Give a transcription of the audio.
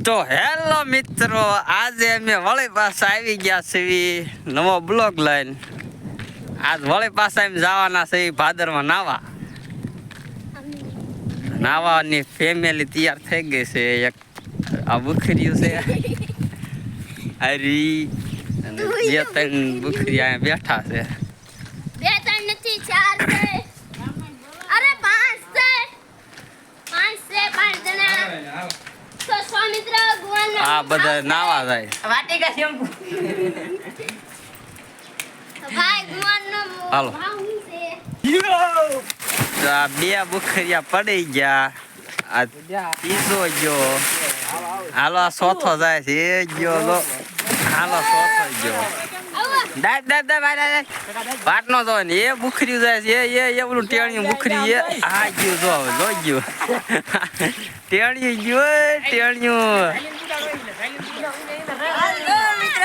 તો હેલો મિત્રો, આજે અમે વળી પાછા આવી ગયા છીએ નવો બ્લોગ લઈને. આજ વળી પાછા એમ જવાના છે ભાદરમાં નાવા. નાવાની ફેમિલી તૈયાર થઈ ગઈ છે. એક આ બુખર્યું છે હરી અને બે ત્રણ બુખરી અહીંયા બેઠા છે. બે ત્રણ નથી, ચાર છે. અરે પાંચ છે. પાંચ જણા. તો સ્વામિત્ર ભગવાન આ બધા નાવા જાય. વાટિકા શેમ્પુ ભાઈ ભગવાનનો હાલો. ભાવ શું છે? તો આ બે બુખરિયા પડી ગયા. આ ત્રીજો ગયો. હાલો આ ચોથો જાય છે. એ ગયો લો. હાલો ચોથો ગયો. દાદ દાદ દાદ વાટ નો જો ને એ બુખરી જાય છે. એ ઓલું ટેણિયું બુખરી એ આ ગયું જો ગયું ટેણિયું ગયું ટેણિયું. હાલો મિત્ર